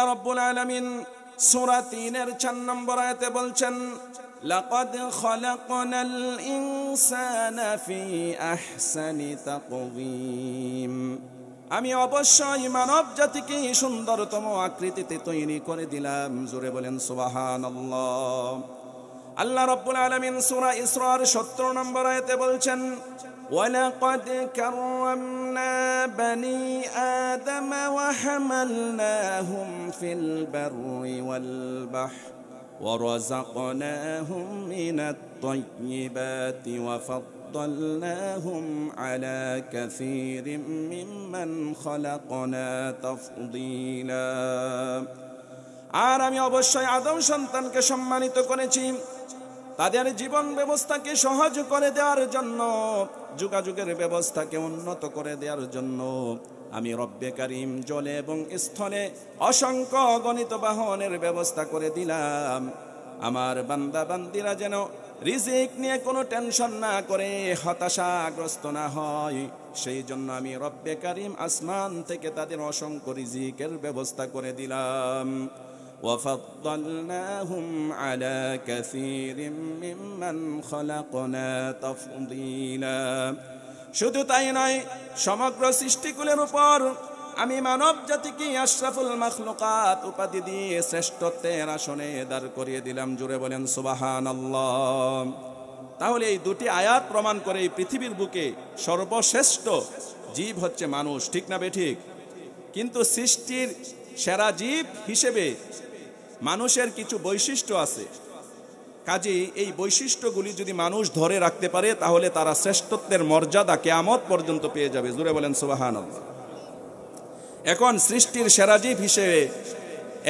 রব্বুল আলামিন সূরা 3-এর 4 নম্বর আয়াতে বলছেন, লাকাদ খালাকনাল ইনসানা ফি আহসানি তাকওয়িম। আমি অবশ্যই মানব জাতিকে সুন্দরতম আকৃতিতে তৈরি করে দিলাম। জোরে বলেন সুবহানাল্লাহ। আল্লাহ রাব্বুল আলামিন সূরা ইসরার 17 নম্বর আয়াতে বলছেন, ওয়ালাকাদ কাররামনা বানি আদম ওয়া হামালনাহুম ফিল বাররি ওয়াল বাহর ওয়া রাযাকনাহুম মিনাত তাইয়্যিবাতি ওয়া ফাদ্দালনাহুম আলা কাসীরিম মিম্মান খালাকনা তাফদীলা। আর আমি অবশ্যই আদম সন্তানকে সম্মানিত করেছি তাদের জীবন ব্যবস্থাকে সহজ করে দেওয়ার জন্য, যোগাযোগের ব্যবস্থাকে উন্নত করে দেওয়ার জন্য আমি রব্বে কারীম জলে এবং স্থলে অসংখ্য গণিত বাহনের ব্যবস্থা করে দিলাম। আমার বান্দা বান্দিরা যেন রিজিক নিয়ে কোনো টেনশন না করে হতাশাগ্রস্ত না হয়, সেই জন্য আমি রব্বে কারীম আসমান থেকে তাদের অসংখ্য রিজিকের ব্যবস্থা করে দিলাম। وَفَضَّلْنَاهُمْ عَلَى كَثِيرٍ مِّمَّنْ خَلَقْنَا تَفْضِيلًا। শুধু তাই নয়, সমগ্র সৃষ্টিকুলের উপর আমি মানব জাতিকে আশরাফুল মাখলুকাত উপাধি দিয়ে শ্রেষ্ঠত্বের আসনে দাঁড় করিয়ে দিলাম। জোরে বলেন সুবহানাল্লাহ। তাহলে এই দুটি আয়াত প্রমাণ করে এই পৃথিবীর বুকে সর্বশ্রেষ্ঠ জীব হচ্ছে মানুষ, ঠিক না বেঠিক? কিন্তু সৃষ্টির সেরা জীব হিসেবে মানুষের কিছু বৈশিষ্ট্য আছে। কাজেই এই বৈশিষ্ট্যগুলি যদি মানুষ ধরে রাখতে পারে তাহলে তারা শ্রেষ্ঠত্বের মর্যাদা কিয়ামত পর্যন্ত পেয়ে যাবে। জোরে বলেন সুবহানাল্লাহ। এখন সৃষ্টির সেরা জীব হিসেবে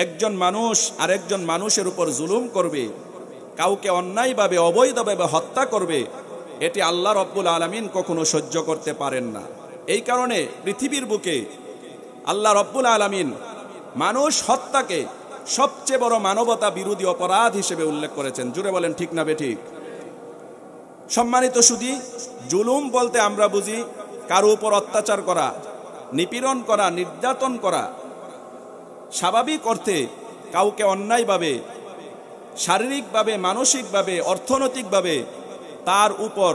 একজন মানুষ আরেকজন মানুষের উপর জুলুম করবে, কাউকে অন্যায়ভাবে অবৈধভাবে হত্যা করবে, এটি আল্লাহ রব্বুল আলামিন কখনো সহ্য করতে পারেন না। এই কারণে পৃথিবীর বুকে আল্লাহ রব্বুল আলামিন মানুষ হত্যাকে সবচেয়ে বড় মানবতা বিরোধী অপরাধ হিসেবে উল্লেখ করেছেন। জুড়ে বলেন ঠিক না বেঠিক? সম্মানিত সুধী, জুলুম বলতে আমরা বুঝি কারো উপর অত্যাচার করা, নিপীড়ন করা, নির্যাতন করা। স্বাভাবিক অর্থে কাউকে অন্যায়ভাবে শারীরিকভাবে, মানসিকভাবে, অর্থনৈতিকভাবে তার উপর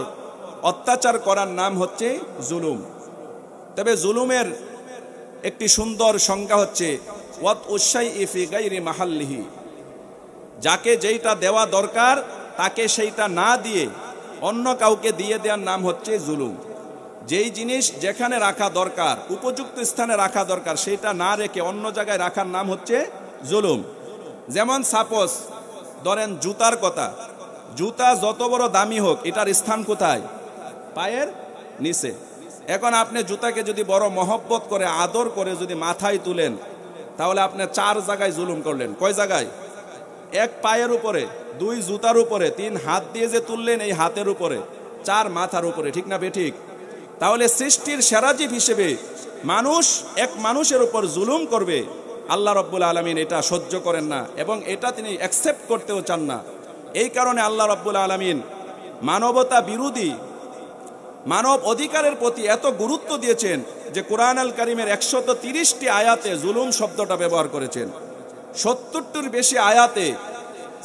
অত্যাচার করার নাম হচ্ছে জুলুম। তবে জুলুমের একটি সুন্দর সংজ্ঞা হচ্ছে ওয়াতউ শাইই ফি গায়রি মাহাল্লিহি। যাকে যেইটা দেওয়া দরকার তাকে সেইটা না দিয়ে অন্য কাউকে দিয়ে দেওয়ার নাম হচ্ছে জুলুম। যেই জিনিস যেখানে রাখা দরকার, উপযুক্ত স্থানে রাখা দরকার, সেটা না রেখে অন্য জায়গায় রাখার নাম হচ্ছে জুলুম। যেমন সাপোজ ধরেন জুতার কথা, জুতা যত বড় দামি হোক এটার স্থান কোথায়? পায়ের নিচে। এখন আপনি জুতাকে যদি বড় মহব্বত করে আদর করে যদি মাথায় তুলেন তাহলে আপনি 4 জায়গায় জুলুম করলেন। কয় জায়গায়? 1 পায়ের উপরে, 2 জুতার উপরে, 3 হাত দিয়ে যে তুললেন এই হাতের উপরে, 4 মাথার উপরে, ঠিক না বেঠিক? তাহলে সৃষ্টির সেরা জীব হিসেবে মানুষ এক মানুষের উপর জুলুম করবে, আল্লাহ রাব্বুল আলামিন এটা সহ্য করেন না এবং এটা তিনি অ্যাকসেপ্ট করতেও চান না। এই কারণে আল্লাহ রাব্বুল আলামিন মানবতা বিরোধী, মানব অধিকারের প্রতি এত গুরুত্ব দিয়েছেন যে কোরআন আল কারীমের 130টি আয়াতে জুলুম শব্দটা ব্যবহার করেছেন। 70টির বেশি আয়াতে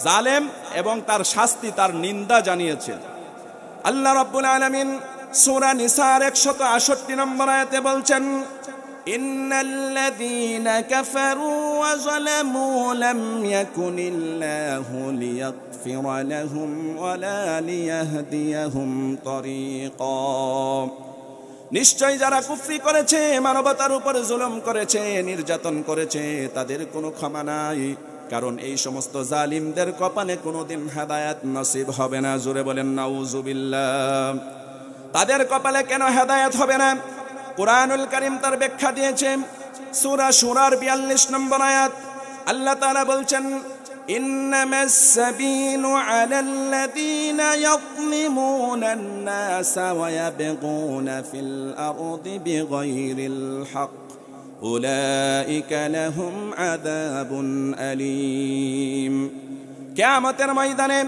জালেম এবং তার শাস্তি, তার নিন্দা জানিয়েছেন। আল্লাহ রাব্বুল আলামিন সূরা নিসার 168 নম্বর আয়াতে বলছেন, ইন্নাল্লাযীনা কাফারু ওয়া যালামু লাম ইয়াকুনিল্লাহু লিয়াগফিরা লাহুম ওয়া লা লিয়াহদিয়াহুম তরিকা। নিশ্চয় যারা কুফরি করেছে, মানবতার উপর জুলুম করেছে, নির্যাতন করেছে, তাদের কোনো ক্ষমা নাই। কারণ এই সমস্ত জালিমদের কপালে কোনোদিন হেদায়েত নসিব হবে না। জোরে বলেন নাউযুবিল্লাহ। তাদের কপালে কেন হেদায়েত হবে না? কুরআনুল কারীম তার ব্যাখ্যা দিয়েছে। সূরা শুরার 42 নম্বর আয়াত আল্লাহ তাআলা বলছেন, ইন্নামাস সাবিলু আলাল্লাযীনা ইয়াযলিমুনান নাসা ওয়া ইয়াবগুনা ফিল আরদি বিগাইরিল হক উলাইকা লাহুম আযাবুন আলীম। কিয়ামতের ময়দানে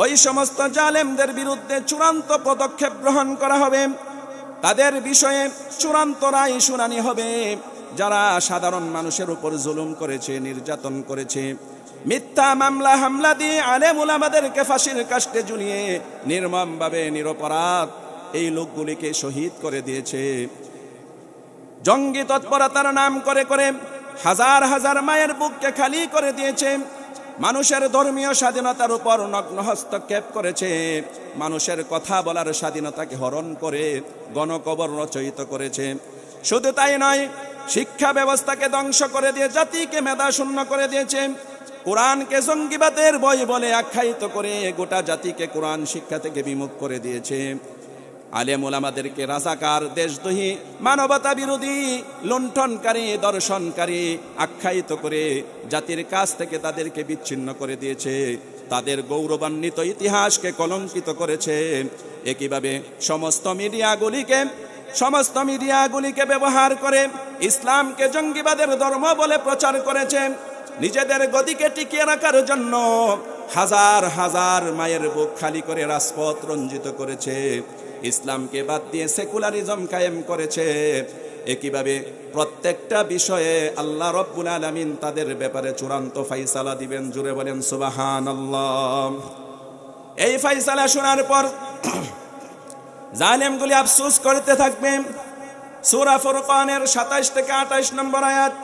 ওই সমস্ত জালেমদের বিরুদ্ধে চূড়ান্ত পদক্ষেপ গ্রহণ করা হবে, তাদের বিষয়ে চূড়ান্ত রায় শুনানি হবে। যারা সাধারণ মানুষের উপর জুলুম করেছে, নির্যাতন করেছে, মিথ্যা মামলা হামলা দিয়ে আলেম উলামাদেরকে ফাঁসির কাস্টে ঝুলিয়ে নির্মমভাবে নিরপরাধ এই লোকগুলিকে শহীদ করে দিয়েছে। জঙ্গি তৎপরতার নাম করে করে হাজার হাজার মায়ের বুককে খালি করে দিয়েছে। মানুষের ধর্মীয় স্বাধীনতার উপর নগ্ন হস্তক্ষেপ করেছে। মানুষের কথা বলার স্বাধীনতাকে হরণ করে গণকবর রচয়িত করেছে। শুধু তাই নয়, শিক্ষা ব্যবস্থাকে ধ্বংস করে দিয়ে জাতিকে মেধা শূন্য করে দিয়েছে। কোরআনকে জঙ্গিবাদের বই বলে আখ্যায়িত করে গোটা জাতিকে কোরআন শিক্ষা থেকে বিমুখ করে দিয়েছে। আলেম ওলামাদেরকে রাজাকার, দেশদ্রোহী, মানবতা বিরোধী, লুণ্ঠনকারী, দর্শনকারী আখ্যায়িত করে জাতির কাছ থেকে তাদেরকে বিচ্ছিন্ন করে দিয়েছে। তাদের গৌরবান্বিত ইতিহাসকে কলঙ্কিত করেছে। একইভাবে সমস্ত মিডিয়াগুলিকে ব্যবহার করে ইসলামকে জঙ্গিবাদের ধর্ম বলে প্রচার করেছে। নিজেদের গদিকে টিকিয়ে রাখার জন্য হাজার হাজার মায়ের বুক খালি করে রাজপথ রঞ্জিত করেছে। ইসলামকে বাদ দিয়ে সেকুলারিজম কায়েম করেছে। একইভাবে প্রত্যেকটা বিষয়ে আল্লাহ রব্বুল আলামিন তাদের ব্যাপারে চূড়ান্ত ফাইসালা দিবেন। জুড়ে বলেন সুবহানাল্লাহ। এই ফাইসালা শোনার পর জালেমগুলি আফসোস করতে থাকবে। সূরা ফুরকানের 27 থেকে 28 নম্বর আয়াত,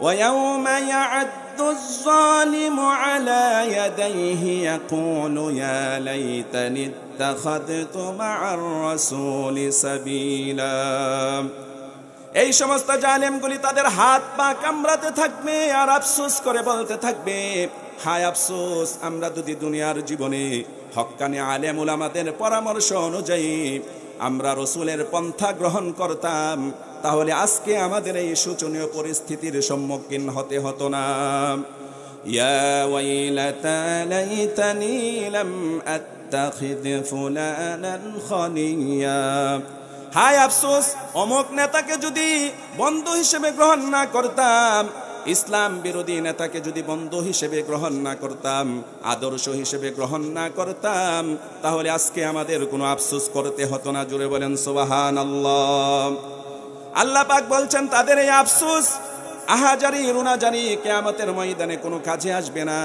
وَيَوْمَ يَعَضُّ الظَّالِمُ عَلَى يَدَيْهِ يَقُولُ يَا لَيْتَنِي اتَّخَذْتُ مَعَ الرَّسُولِ سَبِيلًا। এই সমস্ত জালেমগুলি তাদের হাত পা কামড়াতে থাকবে আর আফসোস করে বলতে থাকবে, হায় আফসোস, আমরা যদি দুনিয়ার জীবনে হক্কানি আলেম উলামাদের পরামর্শ অনুযায়ী আমরা রসুলের পন্থা গ্রহণ করতাম, তাহলে আজকে আমাদের এই শোচনীয় পরিস্থিতির সম্মুখীন হতে হতো না। ইয়া ওয়াইলাতা লাইতানি লাম আত্তাখিদ ফুলানান খনিয়া। হায় আফসোস, অমুক নেতাকে যদি বন্ধু হিসেবে গ্রহণ না করতাম, ইসলাম বিরোধী নেতাকে যদি বন্ধু হিসেবে গ্রহণ না করতাম, আদর্শ হিসেবে গ্রহণ না করতাম, তাহলে আজকে আমাদের কোনো আফসোস করতে হতো না। জুড়ে বলেন সুবহানাল্লাহ। আল্লাহ পাক বলছেন তাদের এই আফসোস আহাজারি রুনাজারি কিয়ামতের ময়দানে কোনো কাজে আসবে না,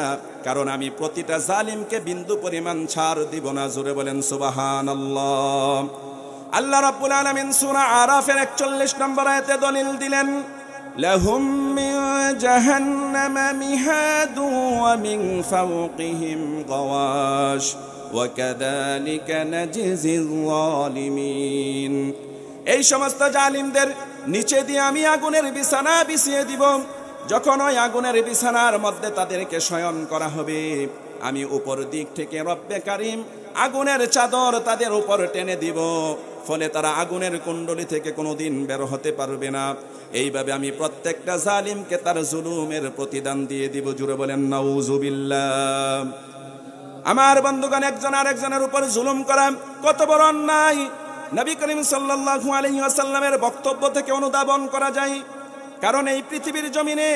কারণ আমি প্রতিটা জালিমকে বিন্দু পরিমাণ ছাড় দিব না। জুড়ে বলেন সুবহানাল্লাহ। আল্লাহ রাব্বুল আলামিন সূরা আরাফের 41 নম্বর আয়াতে দলিল দিলেন, লাহুম মিন জাহান্নামা মিহাদু ওয়া মিন ফাওকিহিম গাওয়াশ ওয়া কাযালিকা নাজজিল যালিমিন। এই সমস্ত জালিমদের নিচে দিয়ে আমি আগুনের বিছানা বিছিয়ে দিব। যখন ওই আগুনের বিছানার মধ্যে তাদেরকে শয়ন করা হবে, আমি উপর দিক থেকে রব্বে কারিম আগুনের চাদর তাদের উপর টেনে দিব, ফলে তারা আগুনের কুণ্ডলী থেকে কোনোদিন বের হতে পারবে না। এইভাবে আমি প্রত্যেকটা জালিমকে তার জুলুমের প্রতিদান দিয়ে দিব। জুড়ে বলেন নাউজুবিল্লাহ। আমার বন্ধুগণ, একজন আরেকজনের উপর জুলুম করা কত বড় অন্যায় নবী করিম সাল্লাল্লাহু আলাইহি ওয়াসাল্লামের বক্তব্য থেকে অনুধাবন করা যায়। কারণ এই পৃথিবীর জমিনে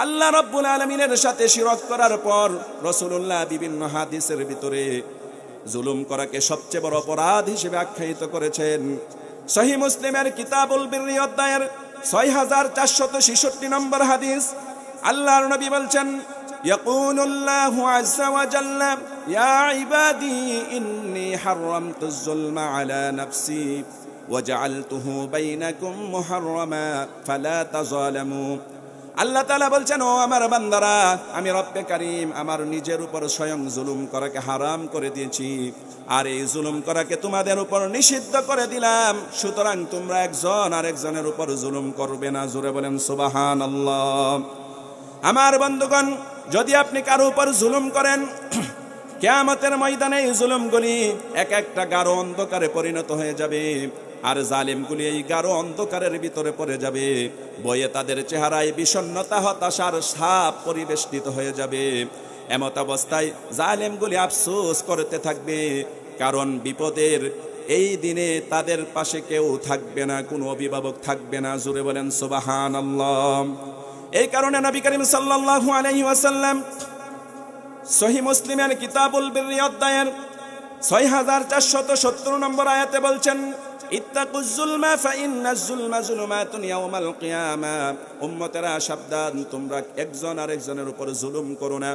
আল্লাহ রাব্বুল আলামিনের সাথে শিরক করার পর রাসূলুল্লাহ বিভিন্ন হাদিসের ভিতরে জুলুম করাকে সবচেয়ে বড় অপরাধ হিসেবে আখ্যায়িত করেছেন। সহিহ মুসলিমের কিতাবুল বিররি অধ্যায়ের 6466 নম্বর হাদিস, আল্লাহর নবী বলছেন, ইয়াকুলুল্লাহু আযজা ওয়া জাল্লা ইয়া ইবাদি ইন্নী হারামতুজ যুলমা আলা নাফসি ওয়া জাআলতুহু বাইনাকুম মুহাররামা ফালা তাযালামু। আল্লাহ তাআলা বলছেন, ও আমার বান্দারা, আমি রব্বে কারীম আমার নিজের উপর স্বয়ং জুলুম করাকে হারাম করে দিয়েছি, আর এই জুলুম করাকে তোমাদের উপর নিষিদ্ধ করে দিলাম। সুতরাং তোমরা একজন আরেকজনের উপর জুলুম করবে না। জোরে বলেন সুবহানাল্লাহ। আমার বন্ধুগণ, যদি আপনি কারো উপর জুলুম করেন, কিয়ামতের ময়দানে এই জুলুমগুলি এক একটা গাঢ় অন্ধকারে পরিণত হয়ে যাবে, আর জালিমগুলি এই গাঢ় অন্ধকারের ভিতরে পড়ে যাবে। বয়ে তাদের চেহারায় বিষণ্ণতা, হতাশার ছাপ পরিবেষ্টিত হয়ে যাবে। এমত অবস্থায় জালিমগুলি আফসোস করতে থাকবে, কারণ বিপদের এই দিনে তাদের পাশে কেউ থাকবে না, কোনো অভিভাবক থাকবে না। জোরে বলেন সুবহানাল্লাহ। এই কারণে নবী করিম সাল্লাল্লাহু আলাইহি ওয়াসাল্লাম সহিহ মুসলিমের কিতাবুল বিররি অধ্যায়ের 6470 নম্বর আয়াতে বলছেন, ইত্তাকুজ যুলমা ফাইন্নাজ যুলমা যুলুমাতুন ইয়াউমাল কিয়ামা। উম্মতেরা সাবধান, তোমরা একজন আরেকজনের উপর জুলুম করো না,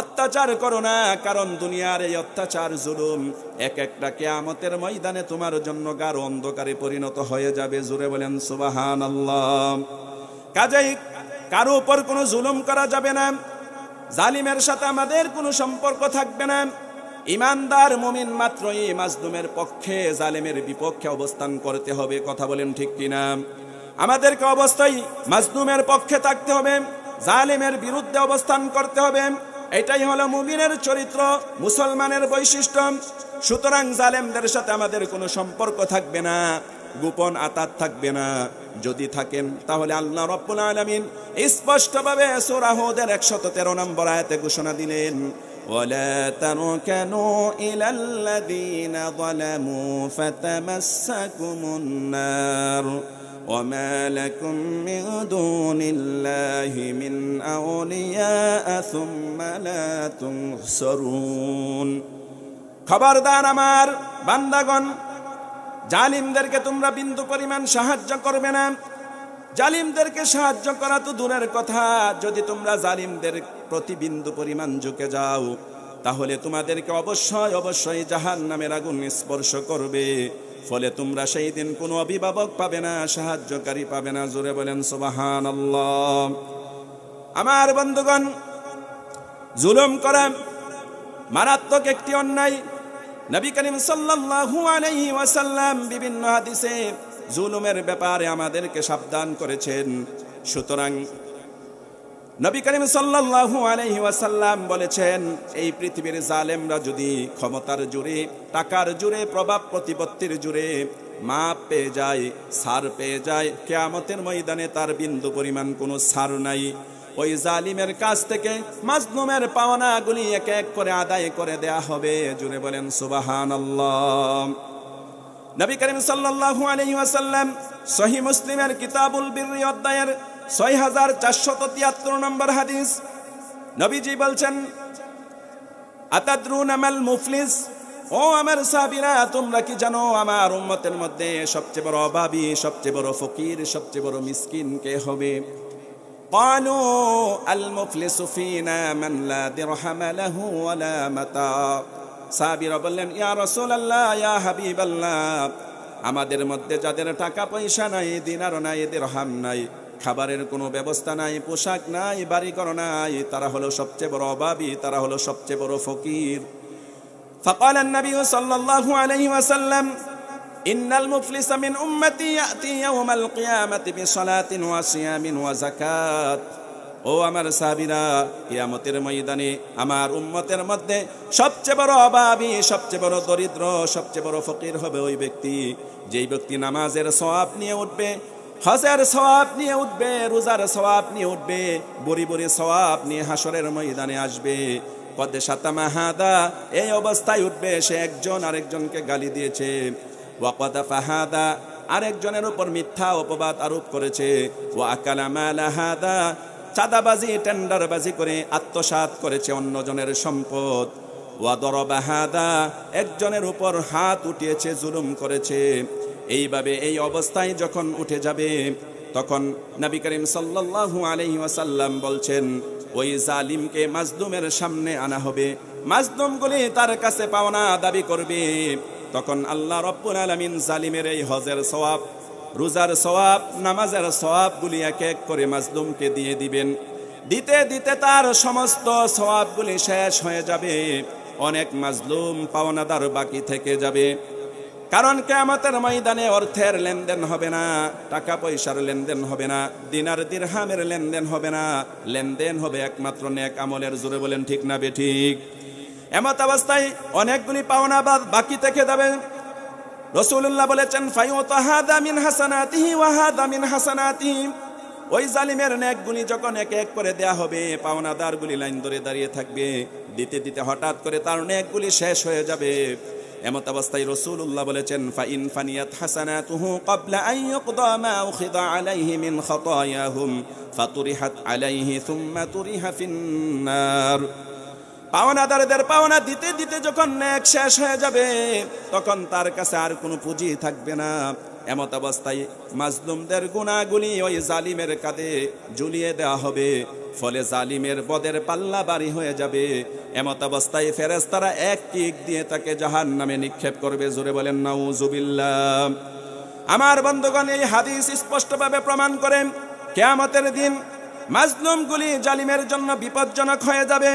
অত্যাচার করো না, কারণ দুনিয়ার এই অত্যাচার জুলুম এক একটা কিয়ামতের ময়দানে তোমার জন্য গাঢ় অন্ধকারে পরিণত হয়ে যাবে। জোরে বলেন সুবহানাল্লাহ। কাজেই কারো উপর কোনো জুলুম করা যাবে না, জালিমের সাথে আমাদের কোনো সম্পর্ক থাকবে না। ইমানদার মুমিন মাত্রই মাজলুমের পক্ষে, জালিমের বিপক্ষে অবস্থান করতে হবে। কথা বলেন ঠিক কিনা? আমাদেরকে অবস্থায় মাজলুমের পক্ষে থাকতে হবে, জালিমের বিরুদ্ধে অবস্থান করতে হবে। এটাই হলো মুমিনের চরিত্র, মুসলমানের বৈশিষ্ট্য। সুতরাং জালেমদের সাথে আমাদের কোনো সম্পর্ক থাকবে না, গোপন আতাত থাকবে না। যদি থাকেন তাহলে আল্লাহ রাব্বুল আলামিন স্পষ্টভাবে সূরা হুদের 113 নম্বর আয়াতে ঘোষণা দিলেন, ওয়ালা তারকানু ইলাল্লাযীনা যালামু ফাতামাসসাকুমুন নার ওয়ামা লাকুম মিন দুনিল্লাহি মিন আউলিয়া সুম্মা লা তুনসারুন। খবরদার আমার বান্দাগণ, জালিমদেরকে তোমরা বিন্দু পরিমাণ সাহায্য করবে না। জালিমদেরকে সাহায্য করা তো দূরের কথা, যদি তোমরা জালিমদের প্রতি বিন্দু পরিমাণ ঝুঁকে যাও তাহলে তোমাদেরকে অবশ্যই জাহান্নামের আগুন স্পর্শ করবে। ফলে তোমরা সেই দিন কোনো অভিভাবক পাবে না, সাহায্যকারী পাবে না। জোরে বলেন সুবহানাল্লাহ। আমার বন্ধুগণ, জুলুম করা মারাত্মক একটি অন্যায়। নবী করিম সাল্লাল্লাহু আলাইহি ওয়াসাল্লাম বিভিন্ন হাদিসে জুলুমের ব্যাপারে আমাদেরকে সাবধান করেছেন। সুতরাং নবী করিম সাল্লাল্লাহু আলাইহি ওয়াসাল্লাম বলেছেন, এই পৃথিবীর জালেমরা যদি ক্ষমতার জোরে, টাকার জোরে, প্রভাব প্রতিপত্তির জোরে মাপ পেয়ে যায়, ছাড় পেয়ে যায়, কিয়ামতের ময়দানে তার বিন্দু পরিমাণ কোনো ছাড় নাই। ওই জালিমের কাছ থেকে মাজলুমের পাওনাগুলি এক এক করে আদায় করে দেয়া হবে। জুড়ে বলেন সুবহানাল্লাহ। নবী করিম সাল্লাল্লাহু আলাইহি ওয়াসাল্লাম সহিহ মুসলিমের কিতাবুল বিররি অধ্যায়ের 6473 নম্বর হাদিস, নবীজি বলছেন, আতাদরুনা মাল মুফলিস? ও আমার সাহাবীরা, তোমরা কি জানো আমার উম্মতের মধ্যে সবচেয়ে বড় অভাবী, সবচেয়ে বড় ফকির, সবচেয়ে বড় মিসকিন কে হবে? ক্বালু আল মুফলিসু ফিনা মান লা দিরহাম লাহু ওয়ালা মাতা। সাহাবীরা বললেন, ইয়া রাসূলুল্লাহ, ইয়া হাবিবাল্লাহ, আমাদের মধ্যে যাদের টাকা পয়সা নাই, দিনার নাই, দিরহাম নাই, খাবারের কোনো ব্যবস্থা নাই, পোশাক নাই, বাড়িঘর নাই, তারা হলো সবচেয়ে বড় অভাবী, তারা হলো সবচেয়ে বড় ফকির। ফাকাল আন-নবী সাল্লাল্লাহু আলাইহি ওয়াসাল্লাম, ইন্নাল মুফলিসা মিন উম্মতি ইয়াতি ইয়াওমাল কিয়ামাতি বিসালাতিন ওয়া সিয়ামিন ওয়া যাকাত। ও আমার সাহাবীরা, কিয়ামতের ময়দানে আমার উম্মতের মধ্যে সবচেয়ে বড় অভাবী, সবচেয়ে বড় দরিদ্র, সবচেয়ে বড় ফকির হবে ওই ব্যক্তি, যেই ব্যক্তি নামাজের সওয়াব নিয়ে উঠবে, হজের সওয়াব নিয়ে উঠবে, রোজার সওয়াব নিয়ে উঠবে, বড়ি বড়ি সওয়াব নিয়ে হাসরের ময়দানে আসবে। কদ শাতামা হাদা, এই অবস্থায় উঠবে সে একজন আরেকজনকে গালি দিয়েছে। ওয়া কদ ফাহাদা, আরেকজনের উপর মিথ্যা অপবাদ আরোপ করেছে। ওয়া আকালা মালা হাদা, চাঁদাবাজি, টেন্ডারবাজি করে আত্মসাৎ করেছে অন্যজনের সম্পদ। ওয়া দরবা হাদা, একজনের উপর হাত উঠিয়েছে, জুলুম করেছে। এইভাবে এই অবস্থায় যখন উঠে যাবে, তখন নবী করিম সাল্লাল্লাহু আলাইহি ওয়াসাল্লাম বলছেন, ওই জালিমকে মাজলুমের সামনে আনা হবে, মাজলুমগুলি তার কাছে পাওনা দাবি করবে। তখন আল্লাহ রাব্বুল আলামিন জালিমের এই হজের সওয়াব, রোজার সওয়াব, নামাজের সওয়াবগুলি এক এক করে মাজলুমকে দিয়ে দিবেন। দিতে দিতে তার সমস্ত সওয়াবগুলি শেষ হয়ে যাবে। অনেক মাজলুম পাওনাদার বাকি থেকে যাবে। কারণ কিয়ামতের ময়দানে অর্থের লেনদেন হবে না, টাকা পয়সার লেনদেন হবে না, দিনার দিরহামের লেনদেন হবে না, লেনদেন হবে একমাত্র নেক আমলের। জোরে বলেন ঠিক না বেঠিক? এমত অবস্থায় অনেকগুলি পাওনা বাকি থেকে যাবে। রাসূলুল্লাহ বলেছেন, ফায়ুতা হাদা মিন হাসানাতিহি ওয়া হাদা মিন হাসানাতিহি। ওই জালিমের নেকগুলি যখন এক এক করে দেয়া হবে, পাওনাদারগুলি লাইন ধরে দাঁড়িয়ে থাকবে, দিতে দিতে হঠাৎ করে তার নেকগুলি শেষ হয়ে যাবে। এমত অবস্থায় রাসূলুল্লাহ বলেছেন, ফাইন ফানিয়াত হাসানাতুহু ক্বাবলা আন ইউকদা মা উখিদা আলাইহি মিন খাতায়াহুম ফাতুরিহাত আলাইহি সুম্মা তুরিহা ফিন নার। পাওনাদারদের পাওনা দিতে দিতে যখন নেক শেষ হয়ে যাবে, তখন তার কাছে আর কোনো পুঁজি থাকবে না। এমত অবস্থায় মাজলুমদের গুনাহগুলি ওই জালিমের কাঁধে ঝুলিয়ে দেওয়া হবে, ফলে জালিমের বদের পাল্লা ভারী হয়ে যাবে। এমত অবস্থায় ফেরেশতারা এক কিক দিয়ে তাকে জাহান্নামে নিক্ষেপ করবে। জোরে বলেন নাউজুবিল্লাহ। আমার বন্ধুগণ, এই হাদিস স্পষ্টভাবে প্রমাণ করে কিয়ামতের দিন মাজলুমগুলি জালিমের জন্য বিপজ্জনক হয়ে যাবে।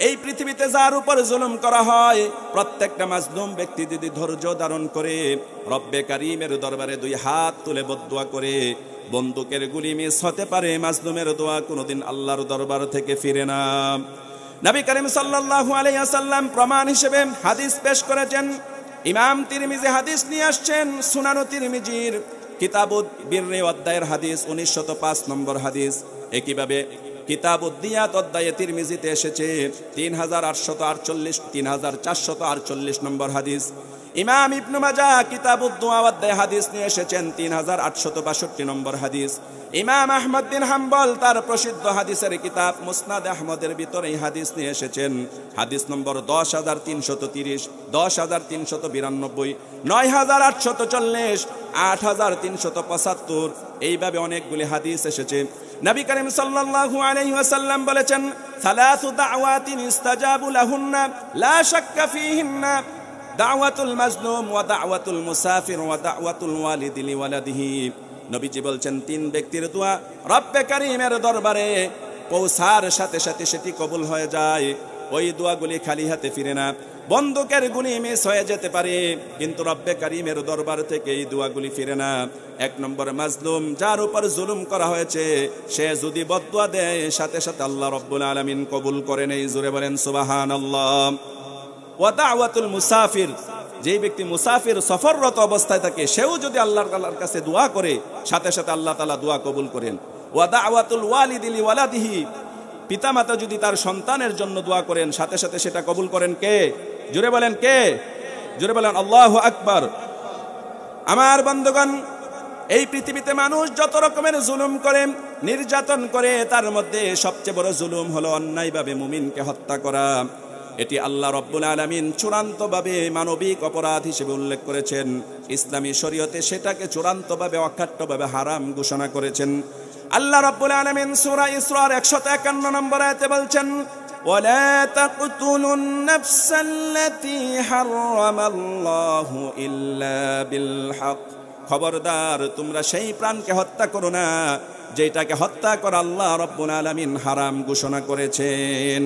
এই পৃথিবীতে যার উপর জুলুম করা হয়, প্রত্যেকটা মাজলুম ব্যক্তি যদি ধৈর্য ধারণ করে রব্বে কারীমের দরবারে দুই হাত তুলে বদদুয়া করে, বন্দুকের গুলি মিস হতে পারে, মাজলুমের দোয়া কোনোদিন আল্লাহর দরবার থেকে ফিরে না। নবী করিম সাল্লাল্লাহু আলাইহি ওয়াসাল্লাম প্রমাণ হিসেবে হাদিস পেশ করেছেন। ইমাম তিরমিজি হাদিস নিয়ে আসছেন, সুনান তিরমিজির কিতাবুদ বিররি অধ্যায়ের হাদিস 1905 নম্বর হাদিস। একইভাবে কিতাবুদ দিয়াত অধ্যায়ে তিরমিজিতে এসেছে 3448 নম্বর হাদিস। ইমাম ইবনে মাজাহ কিতাবুদ দুআ অধ্যায়ে হাদিস নিয়ে এসেছেন 3862 নম্বর হাদিস। ইমাম আহমদ বিন হাম্বল তার প্রসিদ্ধ হাদিসের কিতাব মুসনাদ আহমদের ভিতরে এই হাদিস নিয়ে এসেছেন, হাদিস নম্বর 10330, 10392, 9840, 8375। এইভাবে অনেকগুলি হাদিস এসেছে। নবী করিম সাল্লাল্লাহু আলাইহি ওয়াসাল্লাম বলেছেন, সালাসু দাওয়াতিন ইস্তাজাবু লাহুন্না লা শাক্কা ফীহিন্না দাওয়াতুল মাজলুম ওয়া দাওয়াতুল মুসাফির ওয়া দাওয়াতুল ওয়ালিদি লিওয়ালাদিহি। নবীজি বলছেন, তিন ব্যক্তির দোয়া রব্বে কারীমের দরবারে পৌঁছার সাথে সাথে সেটি কবুল হয়ে যায়। ওই দোয়াগুলি খালি হাতে ফিরে না। বন্দুকের গুলি মিস হয়ে যেতে পারে, কিন্তু রব্বে কারীমের দরবার থেকে এই দোয়াগুলি ফিরে না। এক নম্বর মাজলুম, যার উপর জুলুম করা হয়েছে, সে যদি বদদুয়া দেয়, সাথে সাথে আল্লাহ রাব্বুল আলামিন কবুল করে নেই। জোরে বলেন সুবহানাল্লাহ। ওয়া দাওয়াতুল মুসাফির, যেই ব্যক্তি মুসাফির সফররত অবস্থায় থাকে, সেও যদি আল্লাহ তাআলার কাছে দোয়া করে, সাথে সাথে আল্লাহ তাআলা দোয়া কবুল করেন। ওয়া দাওয়াতুল ওয়ালিদি লিওয়ালাদিহি, পিতামাতা যদি তার সন্তানের জন্য দোয়া করেন, সাথে সাথে সেটা কবুল করেন কে? জোরে বলেন কে? জোরে বলেন আল্লাহু আকবার। আমার বন্ধুগণ, এই পৃথিবীতে মানুষ যত রকমের জুলুম করে, নির্যাতন করে, তার মধ্যে সবচেয়ে বড় জুলুম হলো অন্যায়ভাবে মুমিনকে হত্যা করা। এটি আল্লাহ রাব্বুল আলামিন চূড়ান্তভাবে মানবিক অপরাধ হিসেবে উল্লেখ করেছেন। ইসলামী শরীয়তে সেটাকে চূড়ান্তভাবে অকাট্যভাবে হারাম ঘোষণা করেছেন। আল্লাহ রাব্বুল আলামিন সূরা ইসরার 151 নম্বর আয়াতে বলছেন, ওয়ালা তাকতুলুন নাফসাল্লাতী হারামাল্লাহু ইল্লা বিল হক। খবরদার, তোমরা সেই প্রাণকে হত্যা করো না যেটাকে হত্যা করা আল্লাহ রাব্বুল আলামিন হারাম ঘোষণা করেছেন।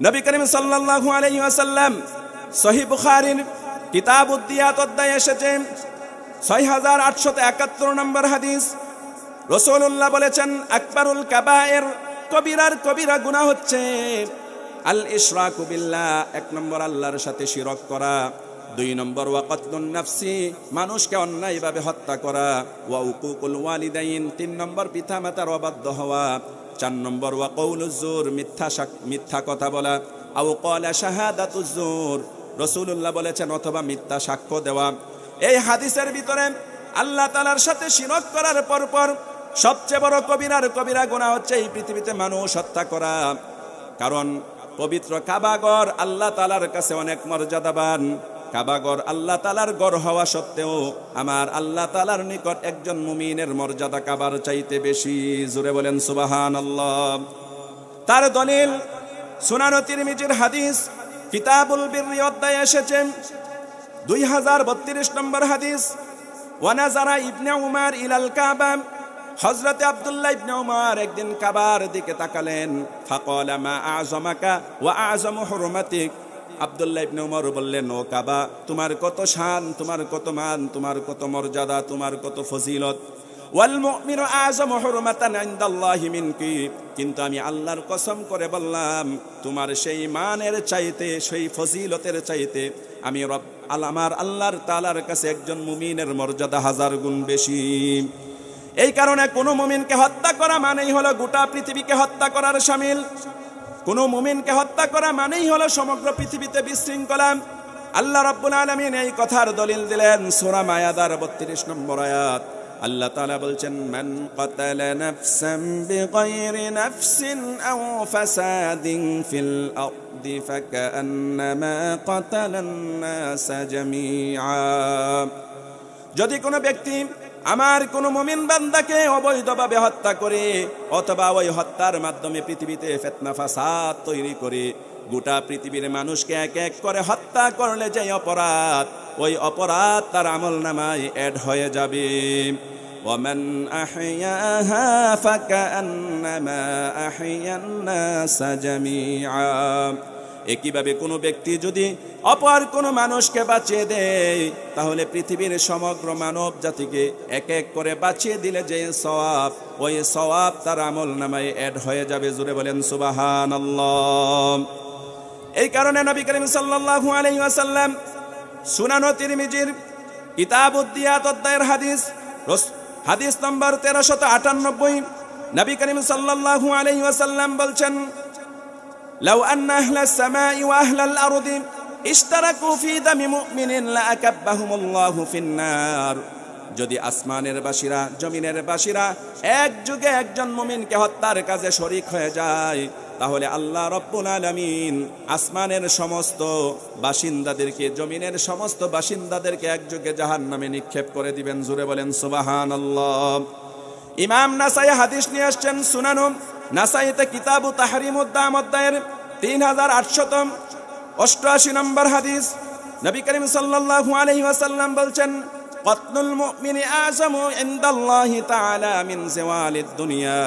নবী করিম সাল্লাল্লাহু আলাইহি ওয়াসাল্লাম সহিহ বুখারীর কিতাবুদ দিয়াত অধ্যায়ে এসেছে 6871 নম্বর হাদিস। রাসূলুল্লাহ বলেছেন, আকবারুল কাবায়ের, কবিরার কবিরা গুনাহ হচ্ছে আল ইশরাকু বিল্লাহ, এক নম্বর আল্লাহর সাথে শিরক করা, দুই নম্বর ওয়া কতলুন নাফসি, মানুষকে অন্যায়ভাবে হত্যা করা, ওয়া উকুকুল ওয়ালিদাইন, তিন নম্বর পিতামাতার অবাধ্য হওয়া, চার নম্বর ওয়া কওলুজ জুর, মিথ্যা কথা বলা, আও ক্বালা শাহাদাতুজ জুর, রাসূলুল্লাহ বলেছেন অথবা মিথ্যা সাক্ষ্য দেওয়া। এই হাদিসের ভিতরে আল্লাহ তাআলার সাথে শিরক করার পর সবচেয়ে বড় কবিরা গুনাহ হচ্ছে এই পৃথিবীতে মানুষ হত্যা করা। কারণ পবিত্র কাবাগর আল্লাহ তাআলার কাছে অনেক মর্যাদাবান। কাবাগর আল্লাহ তাআলার ঘর হওয়া সত্ত্বেও আমার আল্লাহ তাআলার নিকট একজন মুমিনের মর্যাদা কাবার চাইতে বেশি। জোরে বলেন সুবহানাল্লাহ। তার দলিল সুনান তিরমিজির হাদিস কিতাবুল বিররি অধ্যায়ে এসেছে 2032 নম্বর হাদিস। ওয়া নাযারা ইবনে উমর ইলাল কাবা, হযরত আব্দুল্লাহ ইবনে উমর একদিন কাবার দিকে তাকালেন। ফাকালা মা আযমাকা ওয়া আযমু হুরমাতিক, আব্দুল্লাহ ইবনে উমর বললেন, ও কাবা, তোমার কত শান, তোমার কত মান, তোমার কত মর্যাদা, তোমার কত ফজিলত। ওয়াল মুমিনু আযমু হুরমাতান ইনদাল্লাহি মিনকি, কিন্তু আমি আল্লাহর কসম করে বললাম, তোমার সেই মানের চাইতে, সেই ফজিলতের চাইতে আমি আমার আল্লাহর তাআলার কাছে একজন মুমিনের মর্যাদা 1000 গুণ বেশি। এই কারণে কোনো মুমিনকে হত্যা করা মানেই হলো গোটা পৃথিবীকে হত্যা করার শামিল। কোন মুমিনকে হত্যা করা মানেই হলো সমগ্র পৃথিবীতে বিশৃঙ্খলা। আল্লাহ রাব্বুল আলামিন এই কথার দলিল দিলেন সূরা মায়াদার 32 নম্বর আয়াত। আল্লাহ তাআলা বলছেন, মান কাতালা নাফসান বিগাইরি নাফসিন আও ফাসাদিন ফিল আরদি ফাকান্নামা কাতালান নাসা জামিআ। যদি কোনো ব্যক্তি আমার কোনো মুমিন বান্দাকে অবৈধভাবে হত্যা করে অথবা ওই হত্যার মাধ্যমে পৃথিবীতে ফিতনা ফাসাদ তৈরি করে গোটা পৃথিবীর মানুষকে এক এক করে হত্যা করলে যে অপরাধ, ওই অপরাধ তার আমলনামায় অ্যাড হয়ে যাবে। ওয়ামান আহইয়াহা ফাকান্নামা আহইয়ান নাসা জামিআ। একইভাবে কোনো ব্যক্তি যদি অপর কোনো মানুষকে বাঁচিয়ে দেয়, তাহলে পৃথিবীর সমগ্র মানব জাতিকে এক এক করে বাঁচিয়ে দিলে যে সওয়াব, ওই সওয়াব তার আমলনামায় অ্যাড হয়ে যাবে। জোরে বলেন সুবহানাল্লাহ। এই কারণে নবী করিম সাল্লাল্লাহু আলাইহি ওয়াসাল্লাম সুনান তিরমিজির কিতাবুদ দিয়াত অধ্যায়ের হাদিস নম্বর 1398, নবী করিম সাল্লাল্লাহু আলাইহি ওয়াসাল্লাম বলছেন, লাউ আন্না আহলাস সামাই ওয়া আহলাল আরদি ইশতারাকু ফি দামি মুমিনিন লাআকাব্বাহুমুল্লাহু ফিন্নার। যদি আসমানের বাসীরা, জমিনের বাসীরা এক যুগে একজন মুমিনকে হত্যার কাজে শরীক হয়ে যায়, তাহলে আল্লাহ রাব্বুল আলামিন আসমানের সমস্ত বাসিন্দাদেরকে, জমিনের সমস্ত বাসিন্দাদেরকে একযোগে জাহান্নামে নিক্ষেপ করে দিবেন। জোরে বলেন সুবহানাল্লাহ। ইমাম নাসাই হাদিস নিয়ে আসছেন সুনান নাসাইতে কিতাবু তাহরিমুদ দাম অধ্যায়ের 3888 নম্বর হাদিস। নবী করিম সাল্লাল্লাহু আলাইহি ওয়াসাল্লাম বলছেন, কতলুল মুমিনি আযামু ইনদাল্লাহি তাআলা মিন যাওয়ালিদ দুনিয়া।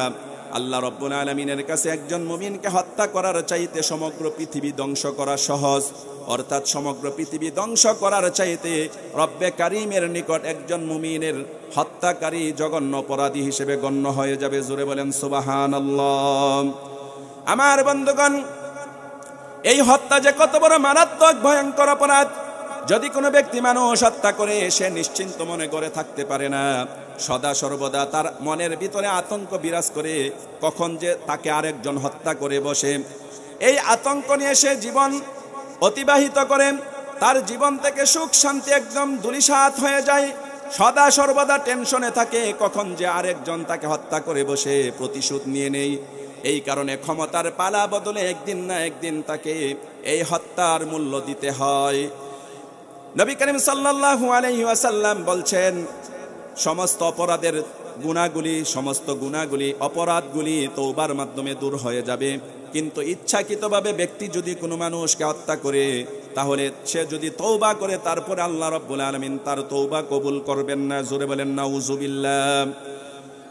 আল্লাহ রাব্বুল আলামিনের কাছে একজন মুমিনকে হত্যা করার চাইতে সমগ্র পৃথিবী ধ্বংস করা সহজ। অর্থাৎ সমগ্র পৃথিবী ধ্বংস করার চাইতে রব্বে কারীমের নিকট একজন মুমিনের হত্যাকারী জঘন্য অপরাধী হিসেবে গণ্য হয়ে যাবে। জোরে বলেন সুবহানাল্লাহ। আমার বন্ধুগণ, এই হত্যা যে কত বড় মারাত্মক ভয়ঙ্কর অপরাধ! যদি কোনো ব্যক্তি মানুষ হত্যা করে, সে নিশ্চিন্ত মনে করে থাকতে পারে না। সদা সর্বদা তার মনের ভিতরে আতঙ্ক বিরাজ করে, কখন যে তাকে আরেকজন হত্যা করে বসে। এই আতঙ্ক নিয়ে সে জীবন অতিবাহিত করে। তার জীবন থেকে সুখ শান্তি একদম ধূলিসাৎ হয়ে যায়। সদা সর্বদা টেনশনে থাকে, কখন যে আরেকজন তাকে হত্যা করে বসে প্রতিশোধ নিয়ে নেই। এই কারণে ক্ষমতার পালা বদলে একদিন না একদিন তাকে এই হত্যার মূল্য দিতে হয়। নবী করিম সাল্লাল্লাহু আলাইহি ওয়াসাল্লাম বলছেন, সমস্ত অপরাধের গুনাহগুলি, সমস্ত গুনাহগুলি, অপরাধগুলি তওবার মাধ্যমে দূর হয়ে যাবে। কিন্তু ইচ্ছাকৃতভাবে ব্যক্তি যদি কোনো মানুষকে হত্যা করে, তাহলে সে যদি তওবা করে, তারপরে আল্লাহ রাব্বুল আলামিন তার তওবা কবুল করবেন না। জোরে বলেন নাউযুবিল্লাহ।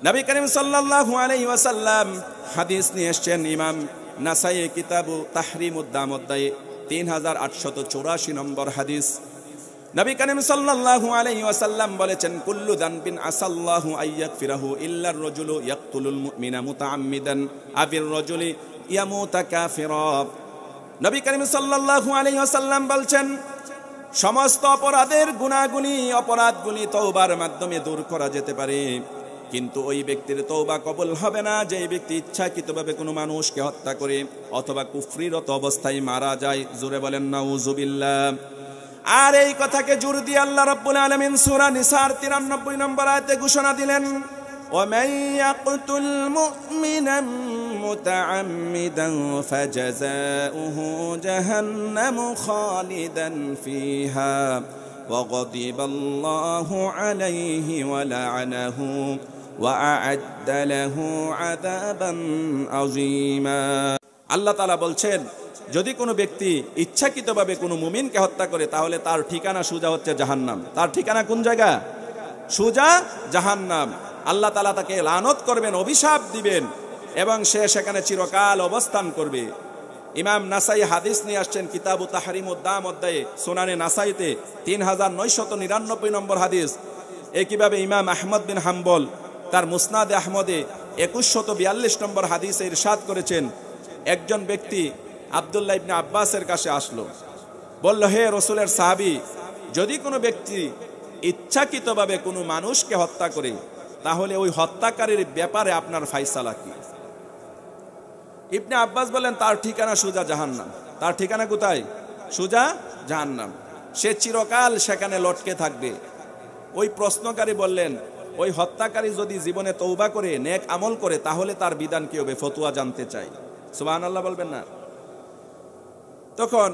নবী করিম সাল্লাল্লাহু আলাইহি ওয়াসাল্লাম হাদিস নিয়ে এসেছেন ইমাম নাসাই কিতাবু তাহরিমুদ দাম অধ্যায়ে 3884 নম্বর হাদিস। নবী করিম সাল্লাল্লাহু আলাইহি ওয়াসাল্লাম বলেছেন, কুল্লু যানবিন আসাল্লাহু আইয়াগফিরাহু ইল্লার রাজুলু ইয়াকতুলুল মুমিনা মুতাআম্মিদান আবির রাজুলি ইয়ামুতা কাফিরা। নবী করিম সাল্লাল্লাহু আলাইহি ওয়াসাল্লাম বলছেন, সমস্ত অপরাধের গুনাহগুলি, অপরাধগুলি তওবার মাধ্যমে দূর করা যেতে পারে, কিন্তু ওই ব্যক্তির তওবা কবুল হবে না যে ব্যক্তি ইচ্ছাকৃতভাবে কোনো মানুষকে হত্যা করে অথবা কুফরিরত অবস্থায় মারা যায়। জোরে বলেন নাউযুবিল্লাহ। আর এই কথাকে জোর দিয়ে আল্লাহ রাব্বুল আলামিন সূরা নিসার 93 নম্বর আয়াতে ঘোষণা দিলেন, ওয়ামান ইয়াকতুল মুমিনান মুতাআম্মিদান ফাজাযাউহু জাহান্নামু খালিদান ফিহা ওয়া গাদিবাল্লাহু আলাইহি ওয়া লা'নাহু ওয়া আ'আদ্দা লাহু আযাবান আযীমা। আল্লাহ তাআলা বলছেন, যদি কোনো ব্যক্তি ইচ্ছাকৃতভাবে কোনো মুমিনকে হত্যা করে, তাহলে তার ঠিকানা সোজা হচ্ছে জাহান্নাম। তার ঠিকানা কোন জায়গা? সোজা জাহান্নাম। আল্লাহ তাআলা তাকে লানত করবেন, অভিশাপ দিবেন, এবং সে সেখানে চিরকাল অবস্থান করবে। ইমাম নাসাই হাদিস নিয়ে আসছেন কিতাবু তাহরিমুদ দাম অধ্যায়ে সুনানে নাসাইতে 3999 নম্বর হাদিস। একইভাবে ইমাম আহমদ বিন হাম্বল তার মুসনাদে আহমদে 2142 নম্বর হাদিসে ইরশাদ করেছেন, একজন ব্যক্তি আব্দুল্লাহ ইবনে আব্বাসের কাছে আসলো, বলল, হে রাসূলের সাহাবী, যদি কোনো ব্যক্তি ইচ্ছাকৃতভাবে কোনো মানুষকে হত্যা করে, তাহলে ওই হত্যাকারীর ব্যাপারে আপনার ফায়সালা কি? ইবনে আব্বাস বলেন, তার ঠিকানা সোজা জাহান্নাম। তার ঠিকানা কোথায়? সোজা জাহান্নাম। সে চিরকাল সেখানে লটকে থাকবে। ওই প্রশ্নকারী বললেন, ওই হত্যাকারী যদি জীবনে তওবা করে নেক আমল করে তাহলে তার বিধান কি হবে, ফতোয়া জানতে চাই। সুবহানাল্লাহ বলবেন না? তখন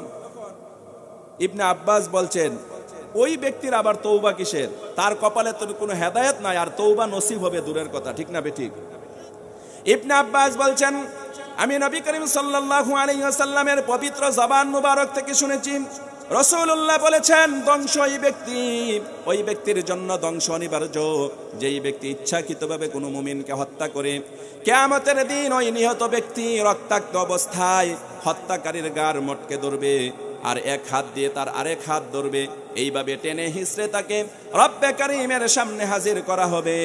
ইবনে আব্বাস বলছেন, ওই ব্যক্তির আবার তওবা কিসের, তার কপালে তো কোনো হেদায়েত নাই, আর তওবা নসিব হবে দূরের কথা, ঠিক না বেঠিক? ইবনে আব্বাস বলছেন, আমি নবী করিম সাল্লাল্লাহু আলাইহি ওয়াসাল্লামের পবিত্র জবান মুবারক থেকে শুনেছি, রাসূলুল্লাহ বলেছেন, ধ্বংস ওই ব্যক্তির জন্য ধ্বংস অনিবার্য যেই ব্যক্তি ইচ্ছাকৃতভাবে কোনো মুমিনকে হত্যা করে। কিয়ামতের দিন ওই নিহত ব্যক্তি রক্তাক্ত অবস্থায় হত্যাকারীর গার মটকে ধরবে, আর এক হাত দিয়ে তার আরেক হাত ধরবে, এইভাবে টেনে হিঁচড়ে তাকে রব্বে কারীমের সামনে হাজির করা হবে।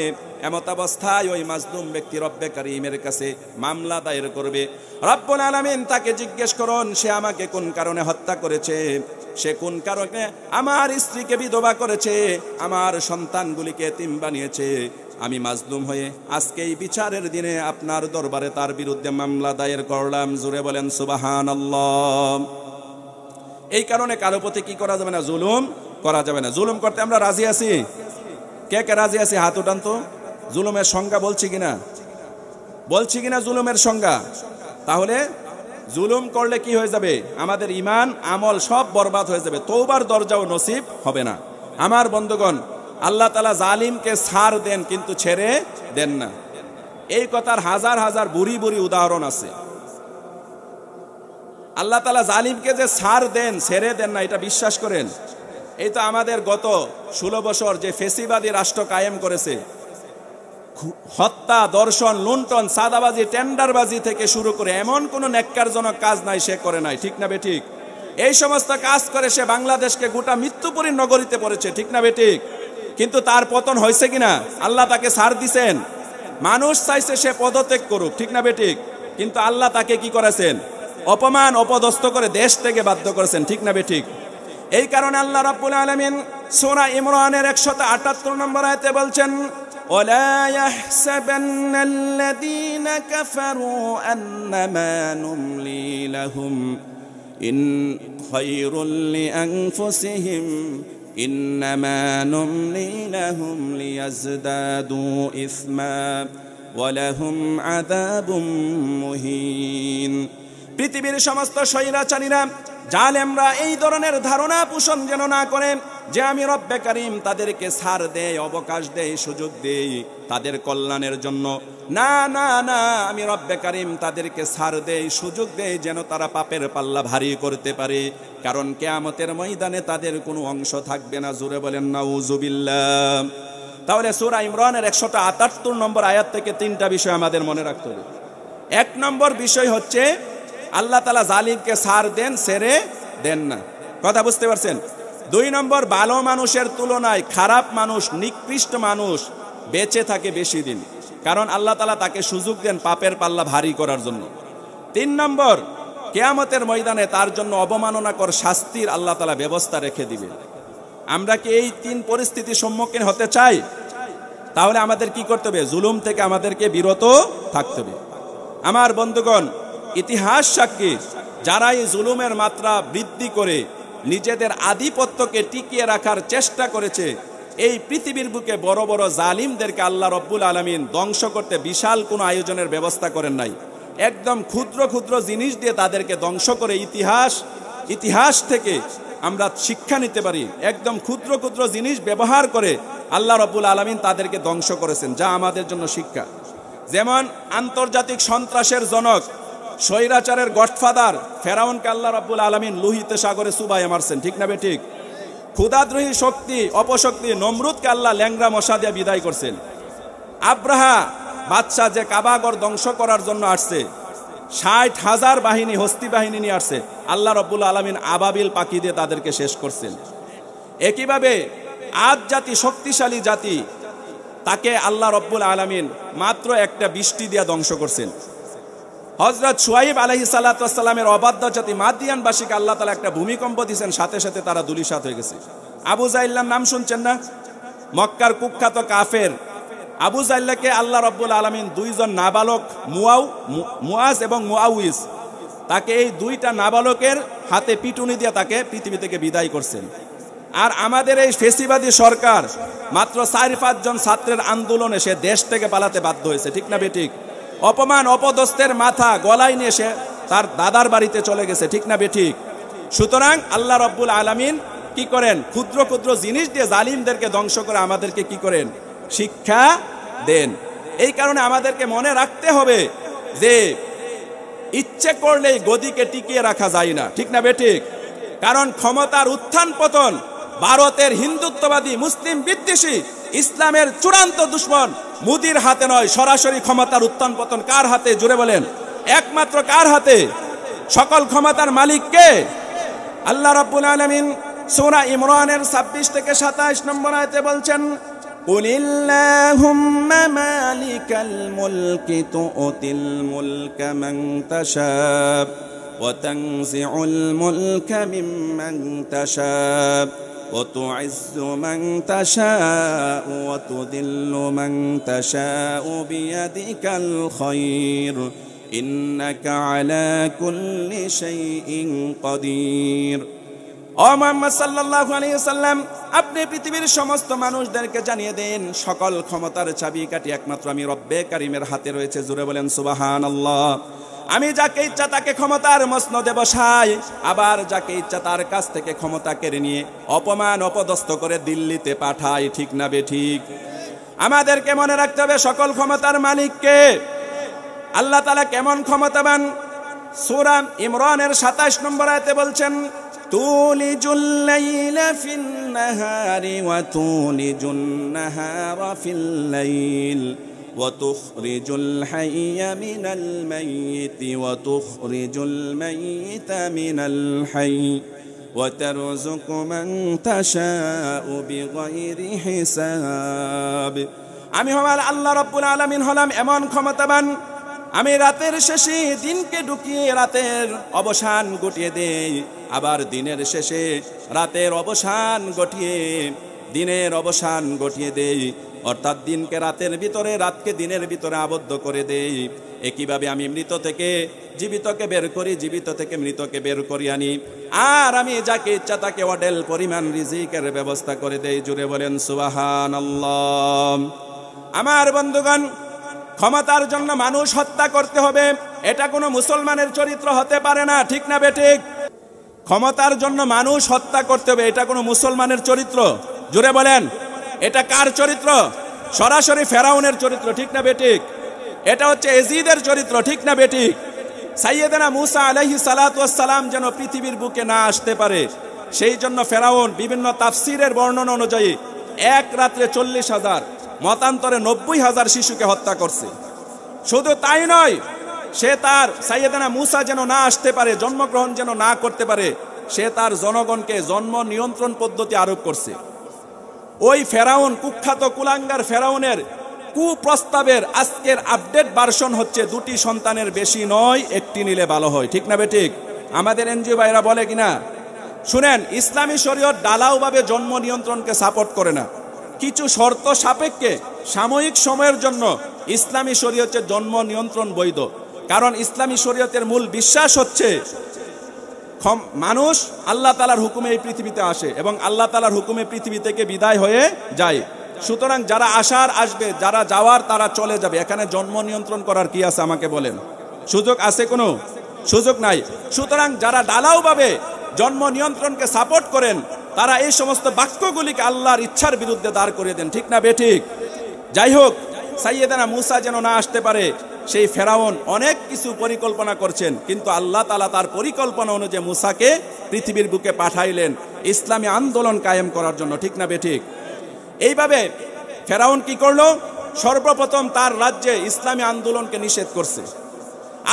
এমত অবস্থায় ওই মাজলুম ব্যক্তি রব্বে কারীমের কাছে মামলা দায়ের করবে। রব্বুল আলামিন তাকে জিজ্ঞেস করুন, সে আমাকে কোন কারণে হত্যা করেছে, সে কোন কারণে আমার স্ত্রীকে বিধবা করেছে, আমার সন্তানগুলিকে এতিম বানিয়েছে। আমি মাজলুম হয়ে আজকে এই বিচারের দিনে আপনার দরবারে তার বিরুদ্ধে মামলা দায়ের করলাম। জোরে বলেন সুবহানাল্লাহ। এই কারণে কারো প্রতি কি করা যাবে না, জুলুম করা যাবে না। জুলুম করতে আমরা রাজি আছি? কে কে রাজি আছি হাত উঠান তো। জুলুমের সংজ্ঞা বলছি কিনা জুলুমের সংজ্ঞা? তাহলে জুলুম করলে কি হয়ে যাবে, আমাদের ঈমান আমল সব বরবাদ হয়ে যাবে, তওবার দরজাও নসিব হবে না। আমার বন্ধুগণ, আল্লাহ তাআলা জালিমকে ছাড় দেন কিন্তু ছেড়ে দেন না। এই কথার হাজার হাজার বুড়ি বুড়ি উদাহরণ আছে। আল্লাহ তাআলা জালিমকে যে ছাড় দেন ছেড়ে দেন না, এটা বিশ্বাস করেন? এই তো আমাদের গত 16 বছর যে ফেসিবাদী রাষ্ট্র কায়েম করেছে, হত্যা, দর্শন, লুণ্ঠন, সাদাবাজি, টেন্ডারবাজি থেকে শুরু করে এমন কোনো নেক্কারজনক কাজ নাই সে করে নাই, ঠিক না বেঠিক? এই সমস্ত কাজ করে সে বাংলাদেশকে গোটা মৃত্যুপুরীর নগরীতে পড়েছে, ঠিক না বেঠিক? কিন্তু তার পতন হয়েছে কিনা? আল্লাহ তাকে ছাড় দিছেন। মানুষ চাইছে সে পদত্যাগ করুক, ঠিক না বেঠিক? কিন্তু আল্লাহ তাকে কি করেছেন, অপমান অপদস্থ করে দেশ থেকে বাধ্য করেছেন, ঠিক না বেঠিক? এই কারণে আল্লাহ রাব্বুল আলামিন সূরা ইমরানের 178 নম্বর আয়াতে বলছেন, ওয়ালা ইয়াহসাবান্নাল্লাযীনা কাফারু আন্নামা নুমলি লাহুম ইন খায়রুল লিআনফুসিহিম ইন্নামা নুমলি লাহুম লিয়াজদাদু ইসমা ওয়া লাহুম আযাবুম মুহিন। পৃথিবীর সমস্ত স্বৈরাচারীরা, জালেমরা এই ধরনের ধারণা পোষণ যেন না করে যে আমি রব্বে কারীম তাদেরকে ছাড় দেয়, অবকাশ দেয়, সুযোগ দেয় তাদের কল্যাণের জন্য। না না না, আমি রব্বে কারীম তাদেরকে ছাড় দেয়, সুযোগ দেয় যেন তারা পাপের পাল্লা ভারী করতে পারে, কারণ কিয়ামতের ময়দানে তাদের কোনো অংশ থাকবে না। জোরে বলেন নাউজুবিল্লাহ। তাহলে সূরা ইমরানের 178 নম্বর আয়াত থেকে 3টা বিষয় আমাদের মনে রাখতে হবে। 1 নম্বর বিষয় হচ্ছে আল্লাহ তাআলা জালিমকে ছাড় দেন, ছেড়ে দেন না। কথা বুঝতে পারছেন? 2 নম্বর, ভালো মানুষের তুলনায় খারাপ মানুষ, নিকৃষ্ট মানুষ বেঁচে থাকে বেশি দিন, কারণ আল্লাহ তাআলা তাকে সুযোগ দেন পাপের পাল্লা ভারী করার জন্য। 3 নম্বর, কিয়ামতের ময়দানে তার জন্য অবমাননাকর শাস্তির আল্লাহ তাআলা ব্যবস্থা রেখে দিবেন। আমরা কি এই 3 পরিস্থিতির সম্মুখীন হতে চাই? তাহলে আমাদের কি করতে হবে? জুলুম থেকে আমাদেরকে বিরত থাকতে হবে। আমার বন্ধুগণ, ইতিহাস সাক্ষী, যারা এই জুলুমের মাত্রা বৃদ্ধি করে নিজেদের আধিপত্যকে টিকিয়ে রাখার চেষ্টা করেছে, এই পৃথিবীর বুকে বড় বড় জালিমদেরকে আল্লাহ রব্বুল আলামিন ধ্বংস করতে বিশাল কোনো আয়োজনের ব্যবস্থা করেন নাই। একদম ক্ষুদ্র ক্ষুদ্র জিনিস দিয়ে তাদেরকে ধ্বংস করে ইতিহাস থেকে আমরা শিক্ষা নিতে পারি। একদম ক্ষুদ্র ক্ষুদ্র জিনিস ব্যবহার করে আল্লাহ রব্বুল আলামিন তাদেরকে ধ্বংস করেছেন, যা আমাদের জন্য শিক্ষা। যেমন আন্তর্জাতিক সন্ত্রাসের জনক, স্বৈরাচারের গডফাদার ফেরাউনকে আল্লাহ রাব্বুল আলামিন লোহিত সাগরে চুবাইয়ে মারছেন, ঠিক না বেঠিক? ক্ষুধাদ্রোহী শক্তি, অপশক্তি নমরুদকে আল্লাহ ল্যাংরা মশা দিয়ে বিদায় করছেন। আব্রাহা বাদশা যে কাবাগর ধ্বংস করার জন্য আসছে, 60,000 বাহিনী, হস্তি বাহিনী নিয়ে আসছে, আল্লাহ রাব্বুল আলামিন আবাবিল পাখি দিয়ে তাদেরকে শেষ করছেন। একইভাবে আদ জাতি, শক্তিশালী জাতি, তাকে আল্লাহ রাব্বুল আলামিন মাত্র একটা বৃষ্টি দিয়ে ধ্বংস করছেন। হযরত শুআইব আলাইহিস সালাতু ওয়াস সালামের অবাধ্য জাতি মাদিয়ানবাসীকে আল্লাহ তাআলা একটা ভূমিকম্প দিয়েছেন, সাথে সাথে তারা ধূলিসাৎ হয়ে গেছে। আবু জাইল্লার নাম শুনছেন না? মক্কার কুখ্যাত কাফের আবু জাইল্লাকে আল্লাহ রাব্বুল আলামিন 2 জন নাবালক, মুআজ এবং মুআউইজ, তাকে এই 2টা নাবালকের হাতে পিটুনি দিয়ে তাকে পৃথিবী থেকে বিদায় করছেন। আর আমাদের এই ফেসিবাদী সরকার মাত্র 4-5 জন ছাত্রের আন্দোলনে সে দেশ থেকে পালাতে বাধ্য হয়েছে, ঠিক না বেঠিক? অপমান অপদস্থের মাথা গলায় নিয়ে সে তার দাদার বাড়িতে চলে গেছে, ঠিক না বেঠিক? সুতরাং আল্লাহ রাব্বুল আলামিন কি করেন? ক্ষুদ্র ক্ষুদ্র জিনিস দিয়ে জালিমদেরকে ধ্বংস করে আমাদেরকে কি করেন? শিক্ষা দেন। এই কারণে আমাদেরকে মনে রাখতে হবে যে ইচ্ছে করলেই গদিকে টিকিয়ে রাখা যায় না, ঠিক না বেঠিক? কারণ ক্ষমতার উত্থান পতন ভারতের হিন্দুত্ববাদী মুসলিম বিদ্বেষী ইসলামের চূড়ান্ত দুশ্মন মোদির হাতে নয়। সরাসরি ক্ষমতার উত্থান পতন কার হাতে? জুড়ে বলেন, একমাত্র কার হাতে? সকল ক্ষমতার মালিক কে? আল্লাহ রাব্বুল আলামিন সূরা ইমরানের 26 থেকে 27 নম্বর আয়াতে বলছেন, কুলিল্লাহুম্মা মালিকাল মুলকি তুতিল মুলকা মান তাশা ওয়া তানজিউল মুলকা মিম্মান তাশা ওয়া তুইজ্জু মান তাশা ওয়া তুযিল্লু মান তাশা বিয়াদিকাল খায়র ইন্নাকা আলা কুল্লি শাইইন কাদির। ও মুহাম্মদ সাল্লাল্লাহু আলাইহি ওয়াসাল্লাম, আপনি পৃথিবীর সমস্ত মানুষদেরকে জানিয়ে দেন সকল ক্ষমতার চাবিকাঠি একমাত্র আমি রব্বে কারিমের হাতে রয়েছে। জোরে বলেন সুবহানাল্লাহ। আমি যাকে ইচ্ছা তাকে ক্ষমতার মসনদে বসাই, আবার যাকে ইচ্ছা তার কাছ থেকে ক্ষমতা কেড়ে নিয়ে অপমান অপদস্থ করে দিল্লিতে পাঠাই, ঠিক না বেঠিক? আমাদেরকে মনে রাখতে হবে সকল ক্ষমতার মালিককে। আল্লাহ তাআলা কেমন ক্ষমতাবান? সূরা ইমরানের 27 নম্বর আয়াতে বলছেন, তুলিজুল লাইলা ফিন নাহারি ওয়া তুলিজুন নাহারা ফিল লাইল ওয়া তুখরিজুল হাইয়া মিনাল মাইয়িতি ওয়া তুখরিজুল মাইয়িতা মিনাল হাইয়্যি ওয়া তারযুকু মান তাশাউ বিগাইরি হিসাব। আমি হলাম আল্লাহ রাব্বুল আলামিন, হলাম এমন ক্ষমতাবান, আমি রাতের শেষে দিনকে ঢুকিয়ে রাতের অবসান ঘটিয়ে দেই, আবার দিনের শেষে রাতের অবসান ঘটিয়ে দিনের অবসান ঘটিয়ে দেই। অর্থাৎ দিনকে রাতের ভিতরে, রাতকে দিনের ভিতরে আবদ্ধ করে দেই। একইভাবে আমি মৃত থেকে জীবিতকে বের করি, জীবিত থেকে মৃতকে বের করি আনি, আর আমি যাকে ইচ্ছা তাকে অডেল পরিমাণ রিজিকের ব্যবস্থা করে দেই। জুড়ে বলেন সুবহানাল্লাহ। আমার বন্ধুগণ, ক্ষমতার জন্য মানুষ হত্যা করতে হবে, এটা কোনো মুসলমানের চরিত্র হতে পারে না, ঠিক না বেঠিক? ক্ষমতার জন্য মানুষ হত্যা করতে হবে, এটা কোনো মুসলমানের চরিত্র? জোরে বলেন, এটা কার চরিত্র? সরাসরি ফেরাউনের চরিত্র, ঠিক না বেঠিক? এটা হচ্ছে এজিদের চরিত্র, ঠিক না বেঠিক? সাইয়েদনা মুসা আলাইহিস সালাতু ওয়াস সালাম যেন পৃথিবীর বুকে না আসতে পারে, সেই জন্য ফেরাউন বিভিন্ন তাফসীরের বর্ণনা অনুযায়ী এক রাত্রে 40,000, মতান্তরে 90,000 শিশুকে হত্যা করছে। শুধু তাই নয়, সে তার সাইয়েদনা মুসা যেন না আসতে পারে, জন্মগ্রহণ যেন না করতে পারে, সে তার জনগণকে জন্ম নিয়ন্ত্রণ পদ্ধতি আরোপ করছে। ওই ফেরাউন, কুখ্যাত কুলাঙ্গার ফেরাউনের কুপ্রস্তাবের আজকের আপডেট ভার্সন হচ্ছে 2টি সন্তানের বেশি নয়, 1টি নিলে ভালো হয়, ঠিক না বেঠিক? আমাদের এনজিও ভাইরা বলে কিনা? শুনেন, ইসলামী শরীয়ত ডালাওভাবে জন্ম নিয়ন্ত্রণকে সাপোর্ট করে না। কিছু শর্ত সাপেক্ষে সাময়িক সময়ের জন্য ইসলামী শরীয়তের জন্ম নিয়ন্ত্রণ বৈধ। কারণ ইসলামী শরীয়তের মূল বিশ্বাস হচ্ছে মানুষ আল্লাহ তাআলার হুকুমে এই পৃথিবীতে আসে এবং আল্লাহ তাআলার হুকুমে পৃথিবী থেকে বিদায় হয়ে যায়। সুতরাং যারা আসার আসবে, যারা যাওয়ার তারা চলে যাবে। এখানে জন্ম নিয়ন্ত্রণ করার কি আছে আমাকে বলেন? সুযোগ আছে? কোনো সুযোগ নাই। সুতরাং যারা ডালাওভাবে জন্ম নিয়ন্ত্রণকে সাপোর্ট করেন, তারা এই সমস্ত বাক্যগুলিকে আল্লাহর ইচ্ছার বিরুদ্ধে দাঁড় করিয়ে দেন, ঠিক না বেঠিক? যাই হোক, সাইয়েদনা মুসা যেন না আসতে পারে, সেই ফেরাউন অনেক কিছু পরিকল্পনা করছেন, কিন্তু আল্লাহ তাআলা তার পরিকল্পনা অনুযায়ী মুসাকে পৃথিবীর বুকে পাঠাইলেন ইসলামী আন্দোলন কায়েম করার জন্য, ঠিক না বেঠিক? এইভাবে ফেরাউন কি করলো? সর্বপ্রথম তার রাজ্যে ইসলামী আন্দোলনকে নিষেধ করছে।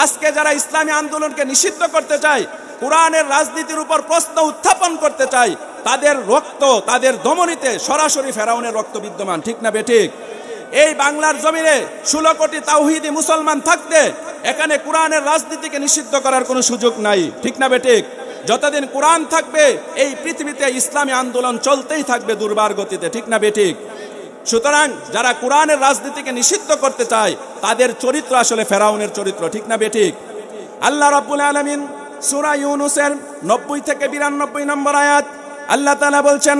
আজকে যারা ইসলামী আন্দোলনকে নিষিদ্ধ করতে চায়, কোরআনের রাজনীতির উপর প্রশ্ন উত্থাপন করতে চায়, তাদের রক্ত, তাদের ধমনীতে সরাসরি ফেরাউনের রক্ত বিদ্যমান, ঠিক না বেঠিক? এই বাংলার জমিনে 16 কোটি তাওহীদি মুসলমান থাকতে এখানে কোরআনের রাজনীতিকে নিষিদ্ধ করার কোনো সুযোগ নাই, ঠিক না বেঠিক? যতদিন কোরআন থাকবে এই পৃথিবীতে ইসলামী আন্দোলন চলতেই থাকবে দুর্বার গতিতে, ঠিক না বেঠিক? সুতরাং যারা কোরআনের রাজনীতিকে নিষিদ্ধ করতে চায় তাদের চরিত্র আসলে ফেরাউনের চরিত্র, ঠিক না বেঠিক? আল্লাহ রাব্বুল আলামিন সূরা ইউনূসের 90 থেকে 92 নম্বর আয়াত আল্লাহ তাআলা বলছেন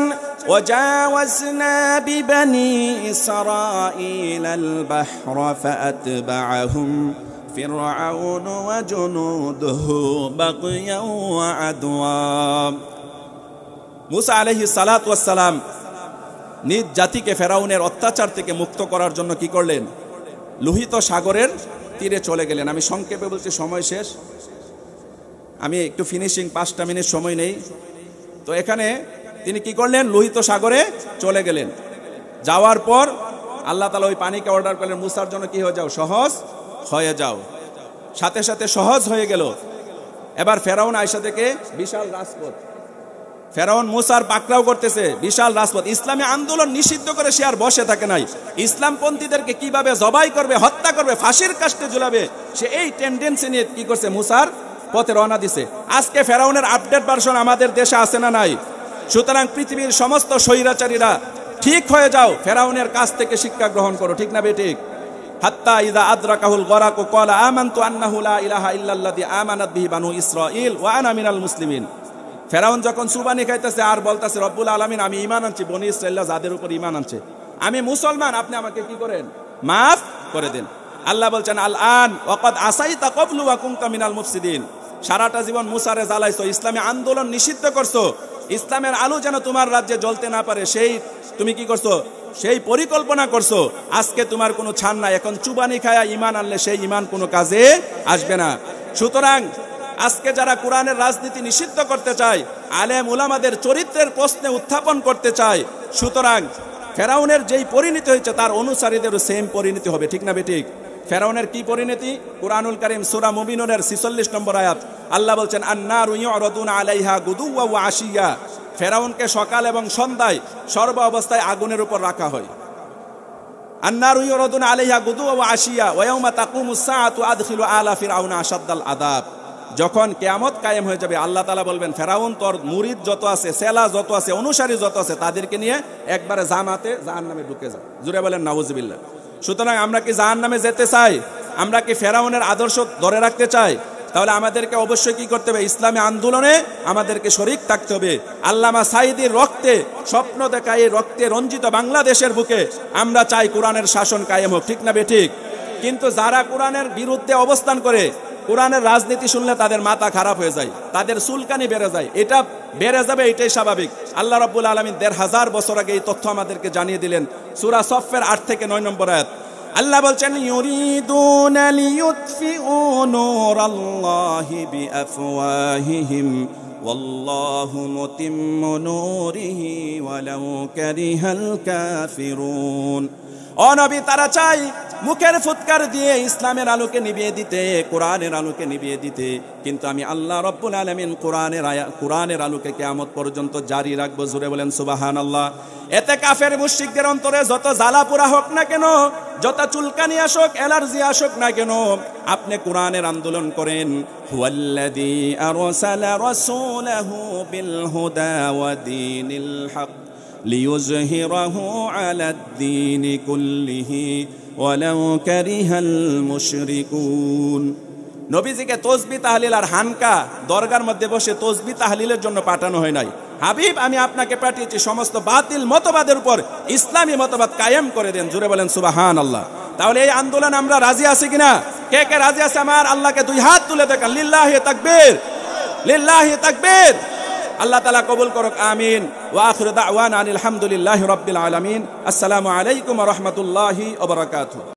ওয়াজাওয়াজনা বিবানি ইসরাঈলাল বাহরা ফাআতবাআহুম ফিরআউন ওয়া জুনুদুহু বাগয়াও ওয়া আদওয়া। মুসা আলাইহিস সালাতু ওয়াস সালাম নিজ জাতিকে ফেরাউনের অত্যাচার থেকে মুক্ত করার জন্য কি করলেন? লোহিত সাগরের তীরে চলে গেলেন। আমি সংক্ষেপে বলছি, সময় শেষ, আমি একটু ফিনিশিং, 5টা মিনিট সময় নেই। তো এখানে তিনি কি করলেন? লোহিত সাগরে চলে গেলেন। যাওয়ার পর আল্লাহ তাআলা ওই পানিকে অর্ডার করলেন, মুসার জন্য কি হয়ে যাও, সহজ হয়ে যাও। সাথে সাথে সহজ হয়ে গেল। এবার ফেরাউন আয়েশা থেকে বিশাল রাজপথ, ফেরাউন মুসার পাকড়াও করতেছে, বিশাল রাজপথ। ইসলামী আন্দোলন নিষিদ্ধ করে সে আর বসে থাকে নাই। ইসলামপন্থীদেরকে কিভাবে জবাই করবে, হত্যা করবে, ফাঁসির কাস্টে ঝুলাবে, সে এই টেন্ডেন্সি নিয়ে কি করছে? মুসার পথে রওনা দিছে। আজকে ফেরাউনের আপডেট ভার্সন আমাদের দেশে আছে না নাই? সুতরাং পৃথিবীর সমস্ত স্বৈরাচারীরা ঠিক হয়ে যাও, ফেরাউনের কাছ থেকে শিক্ষা গ্রহণ করো, ঠিক না বেঠিক? হাত্তা ইযা আদরাকাহুল গরাকু ক্বালা আমানতু আন্নাহু লা ইলাহা ইল্লাল্লাযী আমানাত বিহি বানু ইসরাঈল ওয়া আনা মিনাল মুসলিমিন। ফেরাউন যখন সুবানি খাইতেছে আর বলতেছে, রব্বুল আলামিন আমি ঈমান আনছি, বনি ইসরাঈলরা যাদের উপর ঈমান আনছে, আমি মুসলমান, আপনি আমাকে কি করেন? মাফ করে দেন। আল্লাহ বলছেন আল আন ওয়াকাদ আসাইতা ক্বাবলু ওয়া কুনতা মিনাল মুফসিদিন। সারাটা জীবন মুসারে জ্বালাইছো, ইসলামী আন্দোলন নিষিদ্ধ করছো, ইসলামের আলো যেন তোমার রাজ্যে জ্বলতে না পারে, সেই তুমি কি করছো? সেই পরিকল্পনা করছো। আজকে তোমার কোনো ছাড় নাই। এখন চুবানি খায়া ঈমান আনলে সেই ঈমান কোনো কাজে আসবে না। সুতরাং আজকে যারা কোরআনের রাজনীতি নিষিদ্ধ করতে চায়, আলেম উলামাদের চরিত্রের প্রশ্নে উত্থাপন করতে চায়, সুতরাং ফেরাউনের যেই পরিণতি হয়েছে তার অনুসারীদেরও সেম পরিণতি হবে, ঠিক না বেঠিক? ফেরাউনের কি পরিণতি? কুরআনুল কারীম সূরা মুমিনুনের 46 নম্বর আয়াত আল্লাহ বলছেন আন-নারু ইউরাদুনা আলাইহা গুদুওয়া ওয়া আশিয়া। ফেরাউনকে সকাল এবং সন্ধ্যায় সর্ব অবস্থায় আগুনের উপর রাখা হয়। আন-নারু ইউরাদুনা আলাইহা গুদুওয়া ওয়া আশিয়া ওয়া ইয়াওমা তাকুমুস সাআতু আদখিলু আলা ফিরআউনা আশাদ্দাল আযাব। যখন কিয়ামত কায়েম হয়ে যাবে, আল্লাহ তাআলা বলবেন ফেরাউন তোর মুরিদ যত আছে, সেলা যত আছে, অনুসারী যত আছে, তাদেরকে নিয়ে একবারে জামাতে জাহান্নামে ঢুকে যা। জুড়ে বলেন নাউজুবিল্লাহ। সুতরাং আমরা কি জাহান্নামে যেতে চাই? আমরা কি ফেরাউনের আদর্শ ধরে রাখতে চাই? তাহলে আমাদেরকে অবশ্যই কি করতে হবে? ইসলামী আন্দোলনে আমাদেরকে শরীক থাকতে হবে। আল্লামা সাঈদীর রক্তে স্বপ্ন দেখা, এই রক্তে রঞ্জিত বাংলাদেশের বুকে আমরা চাই কোরআনের শাসন কায়েম হোক, ঠিক না বেঠিক? কিন্তু যারা কোরআনের বিরুদ্ধে অবস্থান করে, কোরআনের রাজনীতি শুনলে তাদের মাথা খারাপ হয়ে যায়, তাদের চুলকানি বেড়ে যায়। এটা বেড়ে যাবে, এটাই স্বাভাবিক। আল্লাহ রাব্বুল আলামিন ১৫০০ বছর আগে এই তথ্য আমাদেরকে জানিয়ে দিলেন। সূরা সফের 8 থেকে 9 নম্বর আয়াত আল্লাহ বলছেন ইউরিদুনা লিইউতফিউ নূরাল্লাহি বিআফওয়াহিহিম ওয়াল্লাহু মুতিম্মু নূরিহি ওয়ালাউ কারিহাল কাফিরুন। ও নবী, তারা চাই মুখের ফুৎকার দিয়ে ইসলামের আলোকে নিভিয়ে দিতে, কোরআনের আলোকে নিভিয়ে দিতে, কিন্তু আমি আল্লাহ রাব্বুল আলামিন কোরআনের আলোকে কিয়ামত পর্যন্ত জারি রাখবো। জোরে বলেন সুবহানাল্লাহ। এতে কাফের মুশরিকদের অন্তরে যত জ্বালা পোড়া হোক না কেন, যত চুলকানি আসুক, অ্যালার্জি আসুক না কেন, আপনি কোরআনের আন্দোলন করেন। হুয়াল্লাযী আরসালা রাসূলাহু বিল হুদা ওয়া দীনিল হক লিইয়ুযহিরাহু আলাদ-দীনি কুল্লিহি ওয়ালাউ কারিহাল মুশরিকুন। নবীজিকে তাসবিহ তাহলিল আর হানকা দরগার মধ্যে বসে তাসবিহ তাহলিলের জন্য পাঠানো হয় নাই। হাবিব, আমি আপনাকে পাঠিয়েছি সমস্ত বাতিল মতবাদের উপর ইসলামী মতবাদ কায়েম করে দেন। জোরে বলেন সুবহানাল্লাহ। তাহলে এই আন্দোলন আমরা রাজি আছি কিনা? কে কে রাজি আছে? আমার আল্লাহকে 2 হাত তুলে দেখান। লিল্লাহি তাকবীর, লিল্লাহি তাকবীর। আল্লাহ তাআলা কবুল করুক, আমিন। ওয়া আখিরু দাওয়ানা আনিল হামদুলিল্লাহি রাব্বিল আলামিন। আসসালামু আলাইকুম ওয়া রাহমাতুল্লাহি ওয়া বারাকাতুহু।